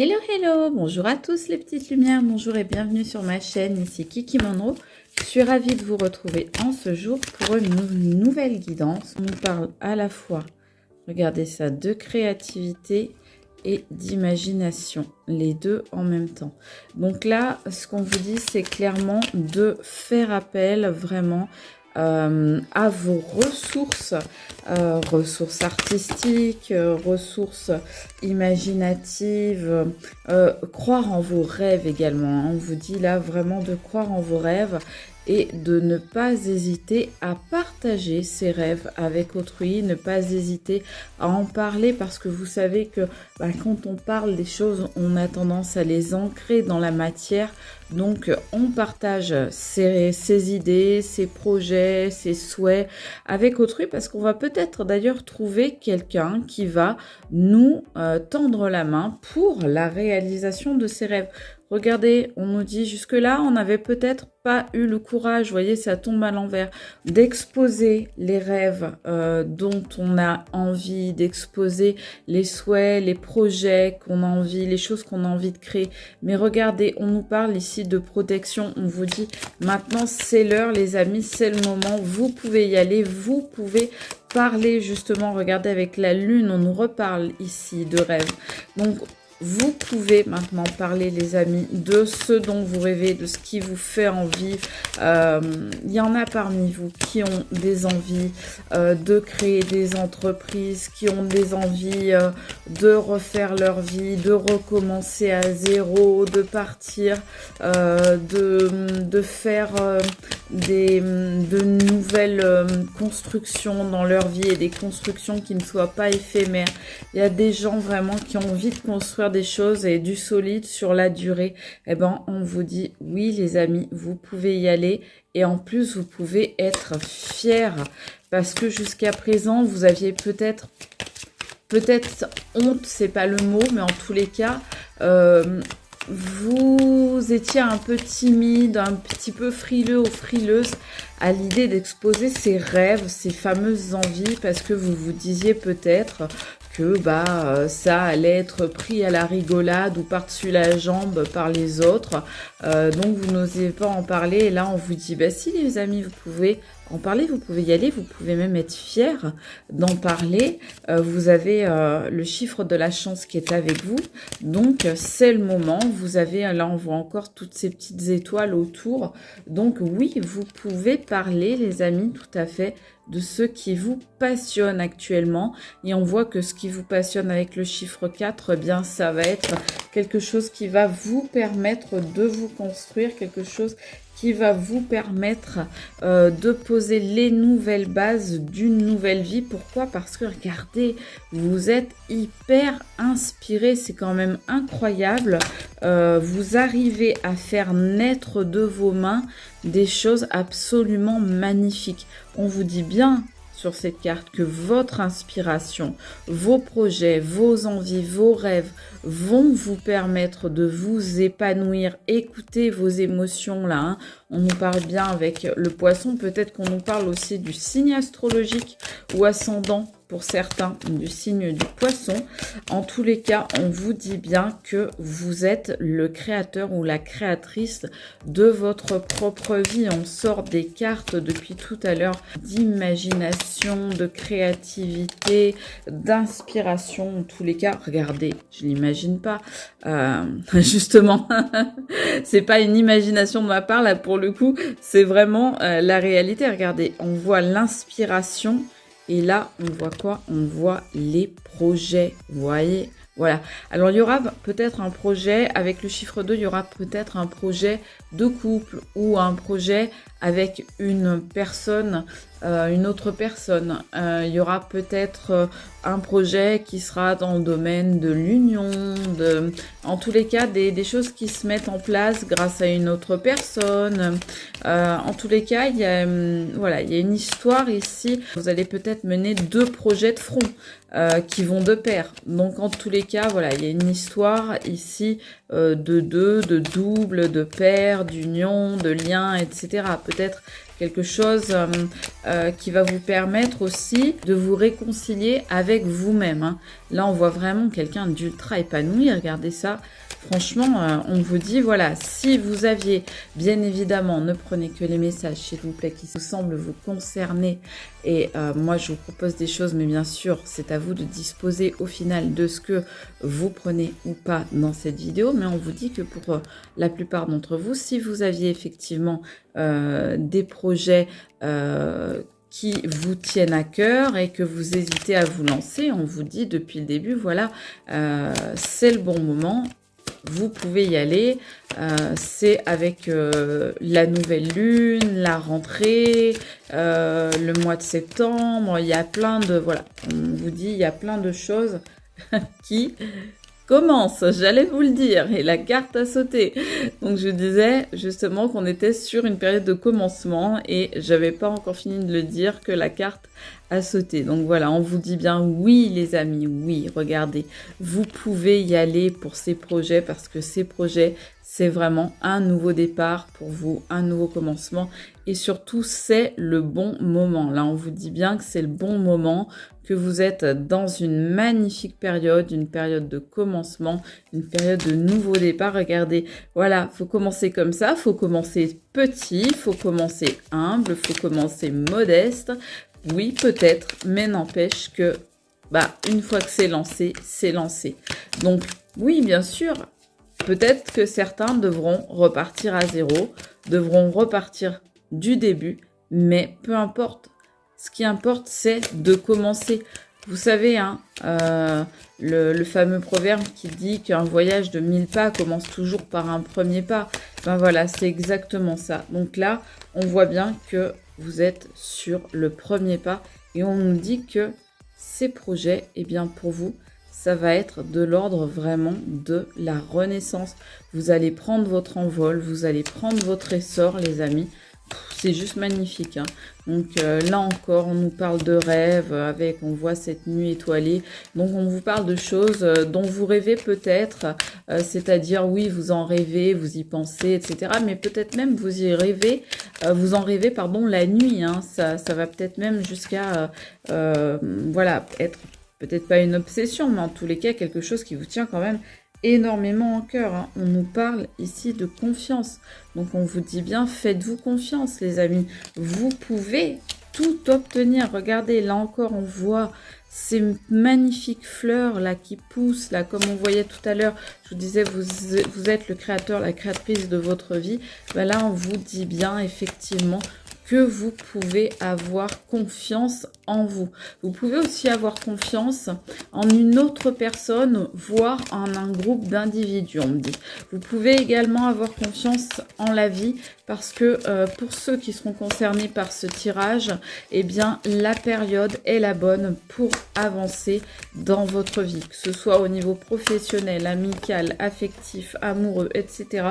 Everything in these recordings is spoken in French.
Hello, hello, bonjour à tous les petites lumières, bonjour et bienvenue sur ma chaîne, ici Kiki Monroe. Je suis ravie de vous retrouver en ce jour pour une nouvelle guidance. On nous parle à la fois, regardez ça, de créativité et d'imagination, les deux en même temps. Donc là, ce qu'on vous dit, c'est clairement de faire appel vraiment à vos ressources, ressources artistiques, ressources imaginatives, croire en vos rêves également. On vous dit là vraiment de croire en vos rêves et de ne pas hésiter à partager ces rêves avec autrui, ne pas hésiter à en parler parce que vous savez que quand on parle des choses, on a tendance à les ancrer dans la matière. Donc, on partage ses idées, ses projets, ses souhaits avec autrui parce qu'on va peut-être d'ailleurs trouver quelqu'un qui va nous tendre la main pour la réalisation de ses rêves. Regardez, on nous dit jusque-là, on n'avait peut-être pas eu le courage, vous voyez, ça tombe à l'envers, d'exposer les rêves dont on a envie, d'exposer les souhaits, les projets qu'on a envie, les choses qu'on a envie de créer. Mais regardez, on nous parle ici de protection, on vous dit maintenant c'est l'heure les amis, c'est le moment, vous pouvez y aller, vous pouvez parler justement, regardez avec la lune, on nous reparle ici de rêves. Donc, vous pouvez maintenant parler, les amis, de ce dont vous rêvez, de ce qui vous fait envie. Il y en a parmi vous qui ont des envies de créer des entreprises, qui ont des envies de refaire leur vie, de recommencer à zéro, de partir, de faire de nouvelles constructions dans leur vie et des constructions qui ne soient pas éphémères. Il y a des gens vraiment qui ont envie de construire des choses et du solide sur la durée. Eh ben, on vous dit oui les amis, vous pouvez y aller et en plus vous pouvez être fiers parce que jusqu'à présent vous aviez peut-être honte, c'est pas le mot, mais en tous les cas vous étiez un peu timide, un petit peu frileux ou frileuse à l'idée d'exposer ses rêves, ses fameuses envies, parce que vous vous disiez peut-être que ça allait être pris à la rigolade ou par-dessus la jambe par les autres. Donc vous n'osez pas en parler. Et là, on vous dit, si les amis, vous pouvez en parler, vous pouvez y aller, vous pouvez même être fiers d'en parler. Vous avez le chiffre de la chance qui est avec vous. Donc, c'est le moment. Vous avez, là, on voit encore toutes ces petites étoiles autour. Donc, oui, vous pouvez parler, les amis, tout à fait, de ce qui vous passionne actuellement. Et on voit que ce qui vous passionne avec le chiffre 4, ça va être quelque chose qui va vous permettre de vous construire, quelque chose qui va vous permettre de poser les nouvelles bases d'une nouvelle vie. Pourquoi? Parce que regardez, vous êtes hyper inspiré, c'est quand même incroyable. Vous arrivez à faire naître de vos mains des choses absolument magnifiques. On vous dit bien sur cette carte que votre inspiration, vos projets, vos envies, vos rêves vont vous permettre de vous épanouir. Écoutez vos émotions là. On nous parle bien avec le poisson. Peut-être qu'on nous parle aussi du signe astrologique ou ascendant pour certains, du signe du poisson. En tous les cas, on vous dit bien que vous êtes le créateur ou la créatrice de votre propre vie. On sort des cartes depuis tout à l'heure d'imagination, de créativité, d'inspiration. En tous les cas, regardez, je l'imagine pas. Justement, c'est pas une imagination de ma part là pour le coup, c'est vraiment la réalité. Regardez, on voit l'inspiration. Et là, on voit quoi? On voit les projets, vous voyez? Voilà. Alors, il y aura peut-être un projet, avec le chiffre 2, il y aura peut-être un projet de couple ou un projet avec une personne, une autre personne. Il y aura peut-être un projet qui sera dans le domaine de l'union, en tous les cas, des choses qui se mettent en place grâce à une autre personne. En tous les cas, il y a une histoire ici. Vous allez peut-être mener 2 projets de front qui vont de pair. Donc, en tous les cas, il y a une histoire ici de double, de pair, d'union, de lien, etc. Peut-être quelque chose qui va vous permettre aussi de vous réconcilier avec vous-même, hein. Là, on voit vraiment quelqu'un d'ultra épanoui. Regardez ça. Franchement, on vous dit, voilà, si vous aviez, bien évidemment, ne prenez que les messages, s'il vous plaît, qui vous semblent vous concerner. Et moi, je vous propose des choses, mais bien sûr, c'est à vous de disposer au final de ce que vous prenez ou pas dans cette vidéo. Mais on vous dit que pour la plupart d'entre vous, si vous aviez effectivement des projets qui vous tiennent à cœur et que vous hésitez à vous lancer, on vous dit depuis le début, voilà, c'est le bon moment. Vous pouvez y aller, c'est avec la nouvelle lune, la rentrée, le mois de septembre, il y a plein de, voilà, on vous dit, il y a plein de choses qui commencent, j'allais vous le dire, et la carte a sauté. Donc je disais justement qu'on était sur une période de commencement et j'avais pas encore fini de le dire que la carte a sauté. Donc voilà, on vous dit bien oui les amis, oui, regardez, vous pouvez y aller pour ces projets parce que ces projets, c'est vraiment un nouveau départ pour vous, un nouveau commencement et surtout c'est le bon moment. Là, on vous dit bien que c'est le bon moment, que vous êtes dans une magnifique période, une période de commencement, une période de nouveau départ. Regardez, voilà, faut commencer comme ça, faut commencer petit, faut commencer humble, faut commencer modeste. Oui, peut-être, mais n'empêche que, une fois que c'est lancé, c'est lancé. Donc, oui, bien sûr, peut-être que certains devront repartir à zéro, devront repartir du début, mais peu importe. Ce qui importe, c'est de commencer. Vous savez, hein, le fameux proverbe qui dit qu'un voyage de 1000 pas commence toujours par un premier pas. Ben voilà, c'est exactement ça. Donc là, on voit bien que vous êtes sur le premier pas et on nous dit que ces projets, eh bien pour vous, ça va être de l'ordre vraiment de la renaissance. Vous allez prendre votre envol, vous allez prendre votre essor, les amis. C'est juste magnifique, hein. Donc là encore, on nous parle de rêves, on voit cette nuit étoilée. Donc on vous parle de choses dont vous rêvez peut-être, c'est-à-dire oui, vous en rêvez, vous y pensez, etc. Mais peut-être même vous y rêvez, vous en rêvez, pardon, la nuit, hein. Ça va peut-être même jusqu'à, voilà, être peut-être pas une obsession, mais en tous les cas, quelque chose qui vous tient quand même énormément en cœur, hein. On nous parle ici de confiance. Donc on vous dit bien, faites-vous confiance les amis. Vous pouvez tout obtenir. Regardez, là encore, on voit ces magnifiques fleurs là qui poussent, là comme on voyait tout à l'heure. Je vous disais, vous êtes le créateur, la créatrice de votre vie. Ben là, on vous dit bien effectivement que vous pouvez avoir confiance en vous. Vous pouvez aussi avoir confiance en une autre personne, voire en un groupe d'individus, on me dit. Vous pouvez également avoir confiance en la vie parce que pour ceux qui seront concernés par ce tirage, eh bien, la période est la bonne pour avancer dans votre vie, que ce soit au niveau professionnel, amical, affectif, amoureux, etc.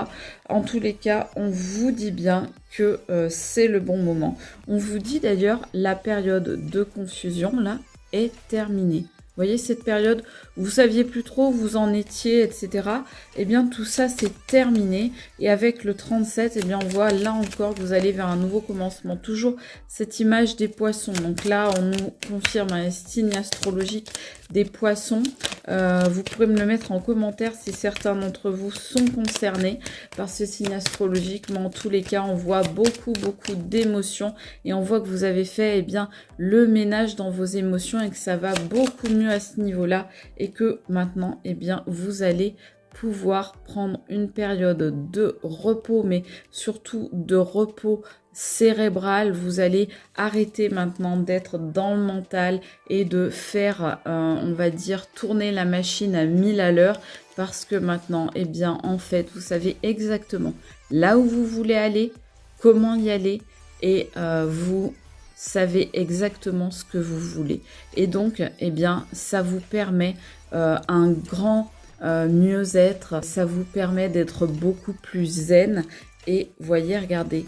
En tous les cas, on vous dit bien que c'est le bon moment. On vous dit d'ailleurs la période de confusion là est terminée. Vous voyez cette période où vous saviez plus trop où vous en étiez, etc. Eh bien tout ça c'est terminé et avec le 37, eh bien on voit là encore que vous allez vers un nouveau commencement. Toujours cette image des poissons. Donc là on nous confirme un signe astrologique des poissons. Vous pourrez me le mettre en commentaire si certains d'entre vous sont concernés par ce signe astrologique. Mais en tous les cas, on voit beaucoup d'émotions et on voit que vous avez fait eh bien, le ménage dans vos émotions et que ça va beaucoup mieux à ce niveau-là et que maintenant, eh bien, vous allez pouvoir prendre une période de repos, mais surtout de repos cérébral. Vous allez arrêter maintenant d'être dans le mental et de faire, on va dire, tourner la machine à 1000 à l'heure parce que maintenant, eh bien, en fait, vous savez exactement là où vous voulez aller, comment y aller et vous savez exactement ce que vous voulez. Et donc, eh bien, ça vous permet un grand mieux-être, ça vous permet d'être beaucoup plus zen. Et voyez, regardez,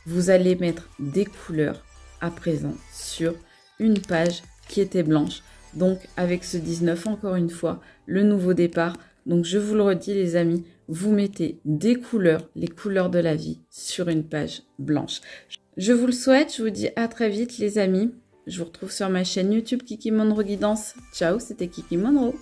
vous allez mettre des couleurs à présent sur une page qui était blanche. Donc, avec ce 19, encore une fois, le nouveau départ. Donc, je vous le redis, les amis, vous mettez des couleurs, les couleurs de la vie, sur une page blanche. Je vous le souhaite, je vous dis à très vite les amis. Je vous retrouve sur ma chaîne YouTube Kiki Monroe Guidance. Ciao, c'était Kiki Monroe.